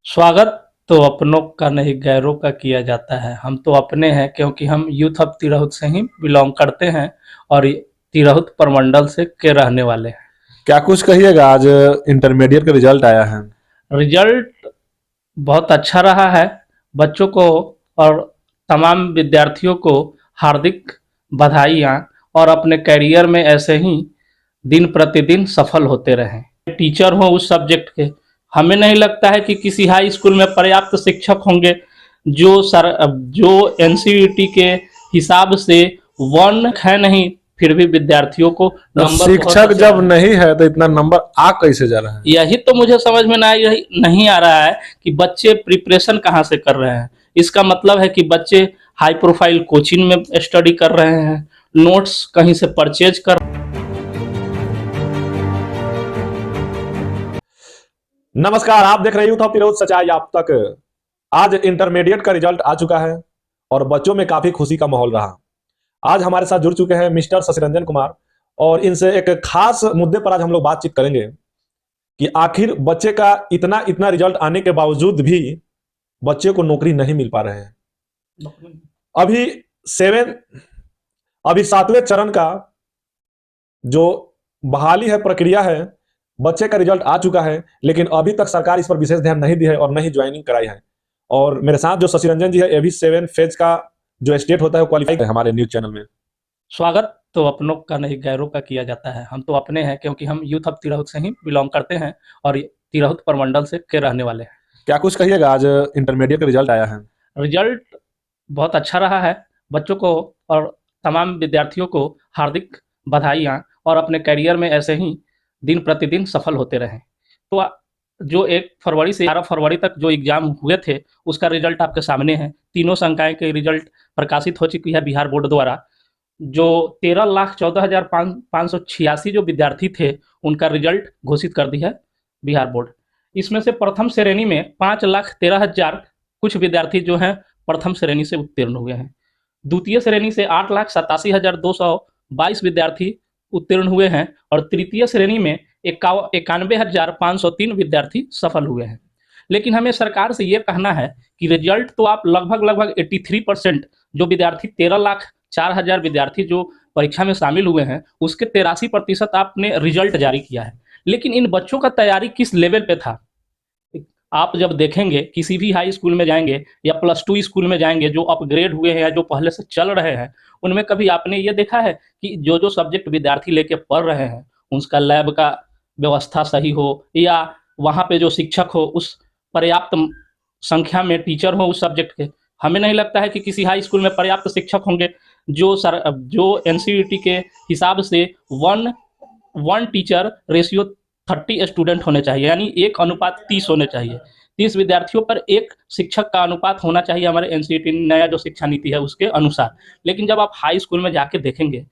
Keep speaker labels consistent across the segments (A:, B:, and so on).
A: स्वागत तो अपनों का नहीं गैरों का किया जाता है। हम तो अपने हैं क्योंकि हम यूथ ऑफ तिरहुत से ही बिलोंग करते हैं और तिरहुत प्रमंडल से के रहने वाले हैं।
B: क्या कुछ कहिएगा? आज इंटरमीडिएट का रिजल्ट आया है।
A: रिजल्ट बहुत अच्छा रहा है। बच्चों को और तमाम विद्यार्थियों को हार्दिक बधाइयाँ और अपने करियर में ऐसे ही दिन प्रतिदिन सफल होते रहें। टीचर हो उस सब्जेक्ट के, हमें नहीं लगता है कि किसी हाई स्कूल में पर्याप्त शिक्षक होंगे जो एनसीईटी के हिसाब से वन है नहीं, फिर भी विद्यार्थियों को
B: जब
A: नंबर बहुत
B: शिक्षक
A: अच्छे आ
B: जब
A: रहे हैं।
B: नहीं है तो इतना नंबर आ कैसे जा रहा है?
A: यही तो मुझे समझ में नहीं आ रहा है कि बच्चे प्रिपरेशन कहाँ से कर रहे हैं। इसका मतलब है कि बच्चे हाई प्रोफाइल कोचिंग में स्टडी कर रहे हैं, नोट्स कहीं से परचेज कर।
B: नमस्कार, आप देख रहे हैं यूथ ऑफ तिरहुत सच्चाई आप तक। आज इंटरमीडिएट का रिजल्ट आ चुका है और बच्चों में काफी खुशी का माहौल रहा। आज हमारे साथ जुड़ चुके हैं मिस्टर शशिरंजन कुमार और इनसे एक खास मुद्दे पर आज हम लोग बातचीत करेंगे कि आखिर बच्चे का इतना इतना रिजल्ट आने के बावजूद भी बच्चे को नौकरी नहीं मिल पा रहे हैं। अभी सेवन अभी 7वें चरण का जो बहाली है, प्रक्रिया है, बच्चे का रिजल्ट आ चुका है, लेकिन अभी तक सरकार इस पर विशेष ध्यान नहीं दी है और नहीं ज्वाइनिंग कराई है। और मेरे साथ जो शशिरंजन जी है, ये भी 7 फेज का जो स्टेट होता है वो क्वालिफाई है हमारे न्यूज चैनल में।
A: स्वागत तो अपनों का नहीं गैरों का किया जाता है। हम तो अपने हैं क्योंकि हम यूथ ऑफ तिरहुत से ही बिलोंग करते हैं और तिरहुत प्रमंडल से के रहने वाले हैं।
B: क्या कुछ कहिएगा? आज इंटरमीडिएट का रिजल्ट आया है।
A: रिजल्ट बहुत अच्छा रहा है। बच्चों को और तमाम विद्यार्थियों को हार्दिक बधाइयाँ और अपने करियर में ऐसे ही दिन प्रतिदिन सफल होते रहें। तो जो 1 फरवरी से 11 फरवरी तक जो एग्ज़ाम हुए थे, उसका रिजल्ट आपके सामने है। तीनों संकाय के रिजल्ट प्रकाशित हो चुकी है बिहार बोर्ड द्वारा। जो 13,14,586 जो विद्यार्थी थे, उनका रिजल्ट घोषित कर दी है बिहार बोर्ड। इसमें से प्रथम श्रेणी में 5,13,000 कुछ विद्यार्थी जो हैं प्रथम श्रेणी से उत्तीर्ण हुए हैं। द्वितीय श्रेणी से 8,87,222 विद्यार्थी उत्तीर्ण हुए हैं और तृतीय श्रेणी में 91,503 विद्यार्थी सफल हुए हैं। लेकिन हमें सरकार से ये कहना है कि रिजल्ट तो आप लगभग 83% जो विद्यार्थी 13,04,000 विद्यार्थी जो परीक्षा में शामिल हुए हैं, उसके 83% आपने रिजल्ट जारी किया है। लेकिन इन बच्चों का तैयारी किस लेवल पे था? आप जब देखेंगे किसी भी हाई स्कूल में जाएँगे या प्लस 2 स्कूल में जाएँगे जो अपग्रेड हुए हैं या जो पहले से चल रहे हैं, उनमें कभी आपने ये देखा है कि जो सब्जेक्ट विद्यार्थी लेके पढ़ रहे हैं, उसका लैब का व्यवस्था सही हो या वहाँ पे जो शिक्षक हो उस पर्याप्त संख्या में टीचर हो उस सब्जेक्ट के? हमें नहीं लगता है कि किसी हाई स्कूल में पर्याप्त शिक्षक होंगे। जो एनसीईटी के हिसाब से 1 टीचर रेशियो 30 स्टूडेंट होने चाहिए, यानी 1:30 होने चाहिए। 30 विद्यार्थियों पर 1 शिक्षक का अनुपात होना चाहिए हमारे एनसीईटी नया जो शिक्षा नीति है उसके अनुसार। लेकिन जब आप हाई स्कूल में जाके देखेंगे,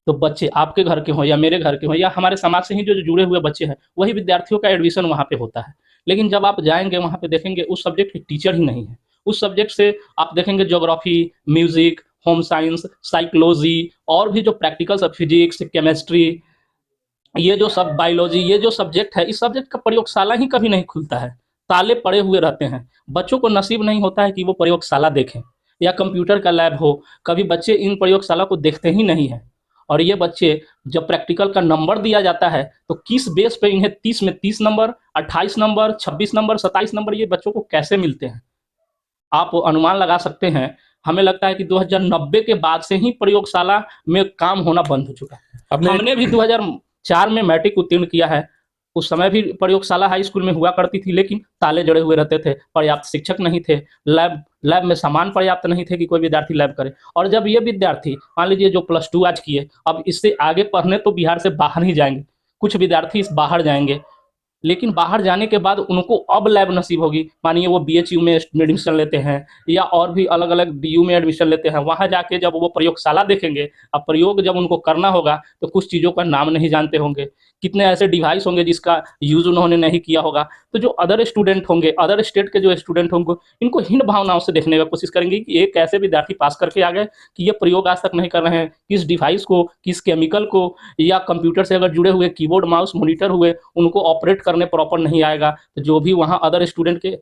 A: तो बच्चे आपके घर के हों या मेरे घर के हों या हमारे समाज से ही जो जुड़े हुए बच्चे हैं, वही विद्यार्थियों का एडमिशन वहाँ पे होता है। लेकिन जब आप जाएँगे वहाँ पे देखेंगे उस सब्जेक्ट के टीचर ही नहीं है। उस सब्जेक्ट से आप देखेंगे geography, music, home science, psychology और भी जो प्रैक्टिकल्स है फिजिक्स, केमिस्ट्री, ये जो सब बायोलॉजी, ये जो सब्जेक्ट है, इस सब्जेक्ट का प्रयोगशाला ही कभी नहीं खुलता है। ताले पड़े हुए रहते हैं। बच्चों को नसीब नहीं होता है कि वो प्रयोगशाला देखें या कंप्यूटर का लैब हो। कभी बच्चे इन प्रयोगशाला को देखते ही नहीं हैं। और ये बच्चे जब प्रैक्टिकल का नंबर दिया जाता है, तो किस बेस पे इन्हें 30 में 30 नंबर, 28 नंबर, 26 नंबर, 27 नंबर ये बच्चों को कैसे मिलते हैं? आप अनुमान लगा सकते हैं। हमें लगता है कि 2090 के बाद से ही प्रयोगशाला में काम होना बंद हो चुका है।
B: अपने
A: हमने भी 2004 में मैट्रिक उत्तीर्ण किया है। उस समय भी प्रयोगशाला हाई स्कूल में हुआ करती थी, लेकिन ताले जड़े हुए रहते थे, पर्याप्त शिक्षक नहीं थे, लैब लैब में सामान पर्याप्त नहीं थे कि कोई विद्यार्थी लैब करे। और जब ये विद्यार्थी मान लीजिए जो प्लस 2 आज किए, अब इससे आगे पढ़ने तो बिहार से बाहर ही जाएँगे। कुछ विद्यार्थी इस बाहर जाएँगे, लेकिन बाहर जाने के बाद उनको अब लैब नसीब होगी। मानिए वो बीएचयू में एडमिशन लेते हैं या और भी अलग-अलग डीयू में एडमिशन लेते हैं। वहाँ जाके जब वो प्रयोगशाला देखेंगे, अब प्रयोग जब उनको करना होगा, तो कुछ चीज़ों का नाम नहीं जानते होंगे। कितने ऐसे डिवाइस होंगे जिसका यूज़ उन्होंने नहीं किया होगा। तो जो अदर स्टूडेंट होंगे, अदर स्टेट के जो स्टूडेंट होंगे, इनको हीन भावनाओं से देखने का कोशिश करेंगे कि एक ऐसे विद्यार्थी पास करके आ गए कि ये प्रयोग आज तक नहीं कर रहे हैं। किस डिवाइस को, किस केमिकल को या कंप्यूटर से अगर जुड़े हुए कीबोर्ड, माउस, मॉनिटर हुए, उनको ऑपरेट करने प्रॉपर नहीं आएगा। तो जो भी वहाँ अदर स्टूडेंट के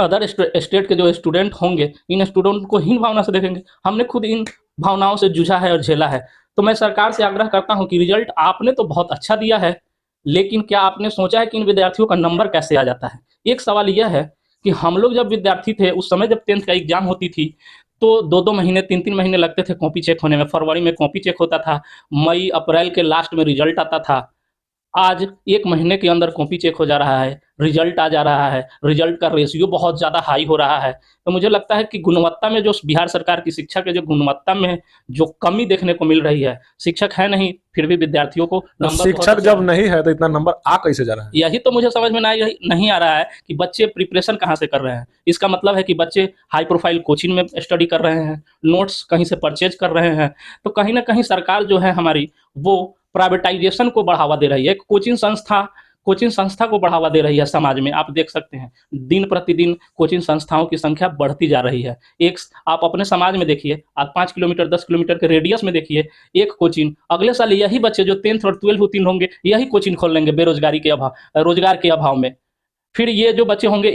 A: अदर स्टेट के जो स्टूडेंट होंगे इन स्टूडेंट को हीन भावना से देखेंगे। हमने खुद इन भावनाओं से जूझा है और झेला है। तो मैं सरकार से आग्रह करता हूं कि रिजल्ट आपने तो बहुत अच्छा दिया है, लेकिन क्या आपने सोचा है कि इन विद्यार्थियों का नंबर कैसे आ जाता है? एक सवाल यह है कि हम लोग जब विद्यार्थी थे उस समय जब 10th का एग्जाम होती थी तो 2-2 महीने 3-3 महीने लगते थे कॉपी चेक होने में। फरवरी में कॉपी चेक होता था, मई अप्रैल के लास्ट में रिजल्ट आता था। आज 1 महीने के अंदर कॉपी चेक हो जा रहा है, रिजल्ट आ जा रहा है, रिजल्ट का रेशियो बहुत ज़्यादा हाई हो रहा है। तो मुझे लगता है कि गुणवत्ता में जो बिहार सरकार की शिक्षा के जो गुणवत्ता में जो कमी देखने को मिल रही है, शिक्षक है नहीं, फिर भी विद्यार्थियों को नंबर बहुत
B: शिक्षक
A: अच्छा
B: जब नहीं है तो इतना नंबर आ कैसे जा रहा है?
A: यही तो मुझे समझ में नहीं आ रहा है कि बच्चे प्रिपरेशन कहाँ से कर रहे हैं। इसका मतलब है कि बच्चे हाई प्रोफाइल कोचिंग में स्टडी कर रहे हैं, नोट्स कहीं से परचेज कर रहे हैं। तो कहीं न कहीं सरकार जो है हमारी, वो प्राइवेटाइजेशन को बढ़ावा दे रही है। एक कोचिंग संस्था को बढ़ावा दे रही है समाज में। आप देख सकते हैं, दिन प्रतिदिन कोचिंग संस्थाओं की संख्या बढ़ती जा रही है। आप अपने समाज में देखिए, आप 5 किलोमीटर 10 किलोमीटर के रेडियस में देखिए, एक कोचिंग। अगले साल यही बच्चे जो 10th और 12th उत्तीर्ण होंगे, यही कोचिंग खोल लेंगे रोजगार के अभाव में। फिर ये जो बच्चे होंगे,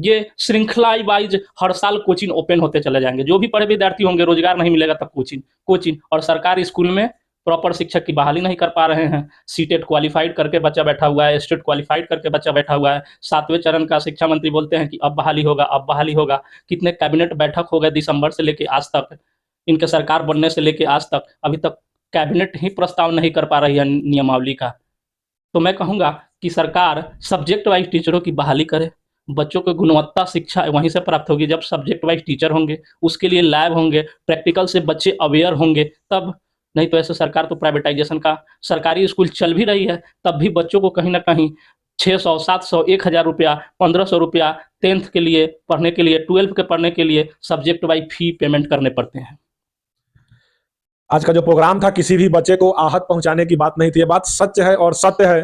A: ये श्रृंखला वाइज हर साल कोचिंग ओपन होते चले जाएंगे। जो भी पढ़े विद्यार्थी होंगे, रोजगार नहीं मिलेगा तब कोचिंग। और सरकारी स्कूल में प्रॉपर शिक्षक की बहाली नहीं कर पा रहे हैं। सीटेट क्वालिफाइड करके बच्चा बैठा हुआ है, स्टेट क्वालिफाइड करके बच्चा बैठा हुआ है। 7वें चरण का शिक्षा मंत्री बोलते हैं कि अब बहाली होगा, अब बहाली होगा। कितने कैबिनेट बैठक हो गए दिसंबर से लेके आज तक, इनके सरकार बनने से लेके आज तक, अभी तक कैबिनेट ही प्रस्ताव नहीं कर पा रही है नियमावली का। तो मैं कहूँगा कि सरकार सब्जेक्ट वाइज टीचरों की बहाली करे। बच्चों को गुणवत्ता शिक्षा वहीं से प्राप्त होगी जब सब्जेक्ट वाइज टीचर होंगे, उसके लिए लैब होंगे, प्रैक्टिकल से बच्चे अवेयर होंगे तब। नहीं तो ऐसे सरकार तो प्राइवेटाइजेशन का, सरकारी स्कूल चल भी रही है तब भी बच्चों को कहीं न कहीं 600, 700, 1000 रुपया, 1500 रुपया 10th के लिए पढ़ने के लिए, 12th के पढ़ने के लिए सब्जेक्ट वाइज फी पेमेंट करने पड़ते हैं।
B: आज का जो प्रोग्राम था किसी भी बच्चे को आहत पहुंचाने की बात नहीं थी। ये बात सच है और सत्य है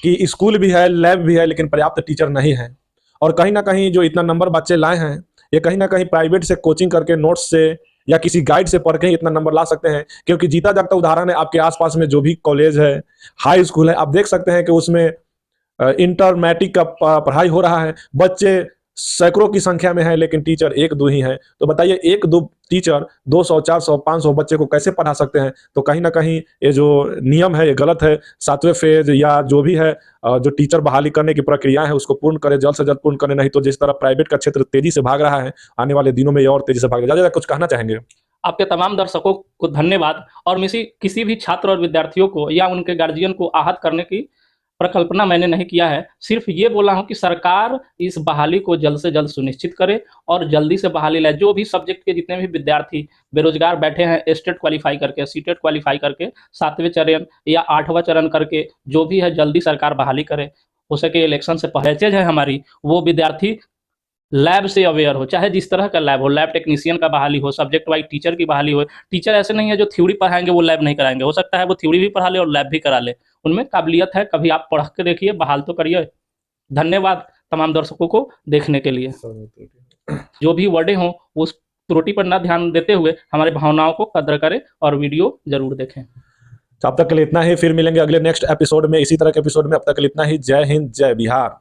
B: कि स्कूल भी है, लैब भी है, लेकिन पर्याप्त टीचर नहीं है। और कहीं ना कहीं जो इतना नंबर बच्चे लाए हैं, ये कहीं ना कहीं प्राइवेट से कोचिंग करके, नोट्स से या किसी गाइड से पढ़ के ही इतना नंबर ला सकते हैं। क्योंकि जीता जागता उदाहरण है, आपके आसपास में जो भी कॉलेज है, हाई स्कूल है, आप देख सकते हैं कि उसमें इंटर मैट्रिक का पढ़ाई हो रहा है। बच्चे सैकड़ों की संख्या में है, लेकिन टीचर 1-2 ही हैं। तो बताइए, 1-2 टीचर 200, 400, 500 बच्चे को कैसे पढ़ा सकते हैं? तो कहीं ना कहीं ये जो नियम है ये गलत है। 7वें फेज या जो भी है, जो टीचर बहाली करने की प्रक्रिया है उसको पूर्ण करें, जल्द से जल्द पूर्ण करें। नहीं तो जिस तरह प्राइवेट का क्षेत्र तेजी से भाग रहा है, आने वाले दिनों में ये और तेजी से भागेगा। ज्यादा कुछ कहना चाहेंगे?
A: आपके तमाम दर्शकों को धन्यवाद। और किसी भी छात्र और विद्यार्थियों को या उनके गार्जियन को आहत करने की प्रकल्पना मैंने नहीं किया है। सिर्फ ये बोला हूँ कि सरकार इस बहाली को जल्द से जल्द सुनिश्चित करे और जल्दी से बहाली लाए। जो भी सब्जेक्ट के जितने भी विद्यार्थी बेरोजगार बैठे हैं, स्टेट क्वालिफाई करके, सीटेट क्वालिफाई करके, 7वें चरण या 8वां चरण करके, जो भी है जल्दी सरकार बहाली करे। हो सके इलेक्शन से पहले है हमारी, वो विद्यार्थी लैब से अवेयर हो, चाहे जिस तरह का लैब हो, लैब टेक्नीशियन का बहाली हो, सब्जेक्ट वाइज टीचर की बहाली हो। टीचर ऐसे नहीं है जो थ्योरी पढ़ाएंगे वो लैब नहीं कराएंगे, हो सकता है वो थ्योरी भी पढ़ा ले और लैब भी करा ले। उनमें काबिलियत है, कभी आप पढ़ के देखिए, बहाल तो करिए। धन्यवाद तमाम दर्शकों को देखने के लिए। जो भी वर्डें हों उस त्रुटि पर ना ध्यान देते हुए हमारी भावनाओं को कदर करें और वीडियो जरूर देखें।
B: तो अब तक के लिए इतना ही, फिर मिलेंगे अगले नेक्स्ट एपिसोड में, इसी तरह के एपिसोड में। अब तक के लिए इतना ही। जय हिंद, जय बिहार।